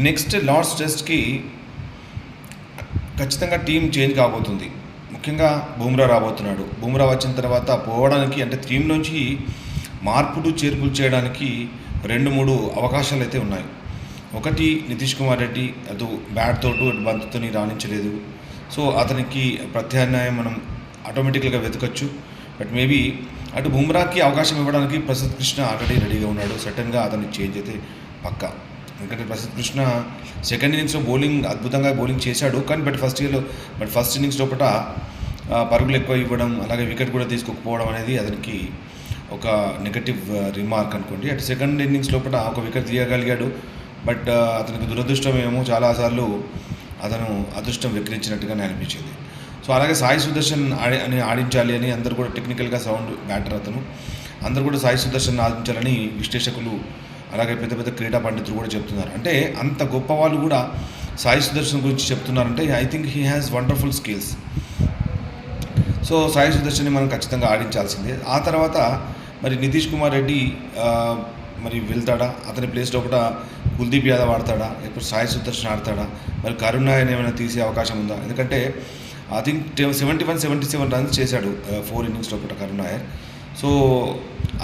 Next Lord's టెస్ట్కి ఖచ్చితంగా team change కాబోతుంది. ముఖ్యంగా బుమ్రా రాబోతున్నాడు. బుమ్రా వచ్చిన తర్వాత పోవడానికి అంటే టీం నుంచి మార్పులు చేర్పులు చేయడానికి 2-3 అవకాశాలు అయితే ఉన్నాయి. ఒకటి నితీష్ కుమార్ రెడ్డి అటు బ్యాట్ తోటు అటు బంతితోని రాణించలేదు. సో అతనికి ప్రత్యామ్నాయం మనం ఆటోమేటిక్గా వెతకచ్చు. బట్ మేబీ అటు బుమ్రాకి అవకాశం ఇవ్వడానికి ప్రసిద్ధ్ కృష్ణ ఆల్రెడీ రెడీగా ఉన్నాడు. సడన్గా అతనికి చేంజ్ అయితే పక్కా. ఎందుకంటే ప్రసిద్ధ్ కృష్ణ సెకండ్ ఇన్నింగ్స్లో బౌలింగ్ అద్భుతంగా బౌలింగ్ చేశాడు. కానీ ఫస్ట్ ఇన్నింగ్స్ లోపల పరుగులు ఎక్కువ ఇవ్వడం, అలాగే వికెట్ కూడా తీసుకోకపోవడం అనేది అతనికి ఒక నెగటివ్ రిమార్క్ అనుకోండి. అటు సెకండ్ ఇన్నింగ్స్ లోపల ఒక వికెట్ తీయగలిగాడు. బట్ అతనికి దురదృష్టం ఏమో చాలాసార్లు అతను అదృష్టం వెక్కిరించినట్టుగానే అనిపించింది. సో అలాగే సాయి సుదర్శన్ ఆడించాలి అని అందరూ కూడా టెక్నికల్గా సౌండ్ బ్యాటర్ అతను అందరూ కూడా సాయి సుదర్శన్ ఆడించాలని విశ్లేషకులు అలాగే పెద్ద పెద్ద క్రీడా పండితులు కూడా చెప్తున్నారు. అంటే అంత గొప్ప వాళ్ళు కూడా సాయి సుదర్శన్ గురించి చెప్తున్నారంటే I think he has wonderful skills. So Sai సుదర్శన్ని మనం ఖచ్చితంగా ఆడించాల్సిందే. ఆ తర్వాత మరి నితీష్ కుమార్ రెడ్డి మరి వెళ్తాడా, అతని ప్లేస్ లోపల కుల్దీప్ యాదవ్ ఆడతాడా, ఇప్పుడు సాయి సుదర్శన్ ఆడతాడా, మరి కరుణ్ నాయర్ ఏమైనా తీసే అవకాశం ఉందా? ఎందుకంటే ఐ థింక్ 77 రన్స్ చేశాడు 4 ఇన్నింగ్స్ లోపల కరుణ్ నాయర్. సో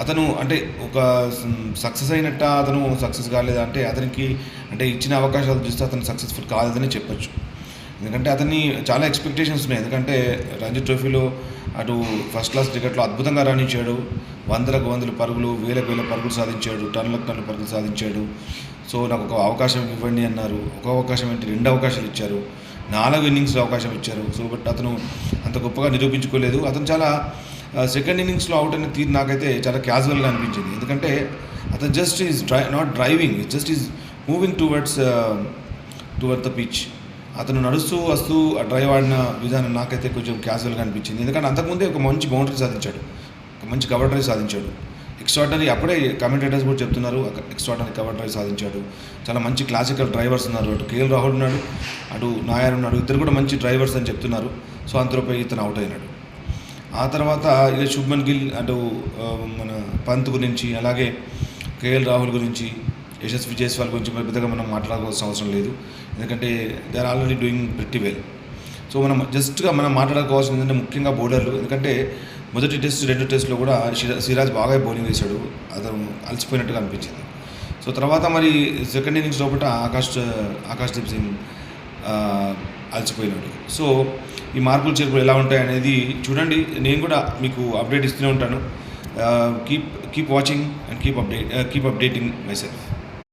అతను అంటే ఒక సక్సెస్ అయినట్ట, అతను సక్సెస్ కాలేదా అంటే అతనికి అంటే ఇచ్చిన అవకాశాలు చూస్తే అతను సక్సెస్ఫుల్ కాలేదని చెప్పొచ్చు. ఎందుకంటే అతన్ని చాలా ఎక్స్పెక్టేషన్స్ ఉన్నాయి. ఎందుకంటే రంజీ ట్రోఫీలో అటు ఫస్ట్ క్లాస్ క్రికెట్లో అద్భుతంగా రాణించాడు. 100 పరుగులు, 1000 పరుగులు సాధించాడు, టన్నులకు పరుగులు సాధించాడు. సో నాకు ఒక అవకాశం ఇవ్వండి అన్నారు. ఒక అవకాశం ఏంటి, 2 అవకాశాలు ఇచ్చారు, 4 ఇన్నింగ్స్లో అవకాశం ఇచ్చారు. సో బట్ అతను అంత గొప్పగా నిరూపించుకోలేదు. అతను చాలా సెకండ్ ఇన్నింగ్స్లో అవుట్ అయిన తీరు నాకైతే చాలా క్యాజువల్గా అనిపించింది. ఎందుకంటే అతను just is not driving, just is moving towards the pitch. అతను నడుస్తూ వస్తూ డ్రైవ్ ఆడిన విధానం నాకైతే కొంచెం క్యాజువల్గా అనిపించింది. ఎందుకంటే అంతకుముందే ఒక మంచి బౌండరీ సాధించాడు, ఒక మంచి కవర్ డ్రైవ్ సాధించాడు. ఎక్స్ట్రాడనరీ, అప్పుడే కమెంటేటర్స్ కూడా చెప్తున్నారు ఎక్స్ట్రాడనరీ కవర్ డ్రైవ్ సాధించాడు. చాలా మంచి క్లాసికల్ డ్రైవర్స్ ఉన్నారు. అటు కేఎల్ రాహుల్ ఉన్నాడు, అటు నాయర్ ఉన్నాడు, ఇద్దరు కూడా మంచి డ్రైవర్స్ అని చెప్తున్నారు. సో అంతలోపై ఇతను అవుట్ అయినాడు. ఆ తర్వాత ఇక శుభ్మన్ గిల్, అటు మన పంత్ గురించి, అలాగే కేఎల్ రాహుల్ గురించి, యశస్వి జైస్వాల్ గురించి పెద్దగా మనం మాట్లాడుకోవాల్సిన అవసరం లేదు. ఎందుకంటే they are already doing pretty well. So మనం మాట్లాడుకోవాల్సింది ఏంటంటే ముఖ్యంగా బౌలర్లు. ఎందుకంటే మొదటి టెస్ట్ 2 టెస్ట్లో కూడా సిరాజ్ బాగా బౌలింగ్ వేశాడు, అతను అలసిపోయినట్టుగా అనిపించింది. సో తర్వాత మరి సెకండ్ ఇన్నింగ్స్ లోపల ఆకాశ్దీప్ సింగ్ అలసిపోయినాడు. సో ఈ మార్పులు చేర్పులు ఎలా ఉంటాయి అనేది చూడండి. నేను కూడా మీకు అప్డేట్ ఇస్తూనే ఉంటాను. Keep watching and keep updating my self.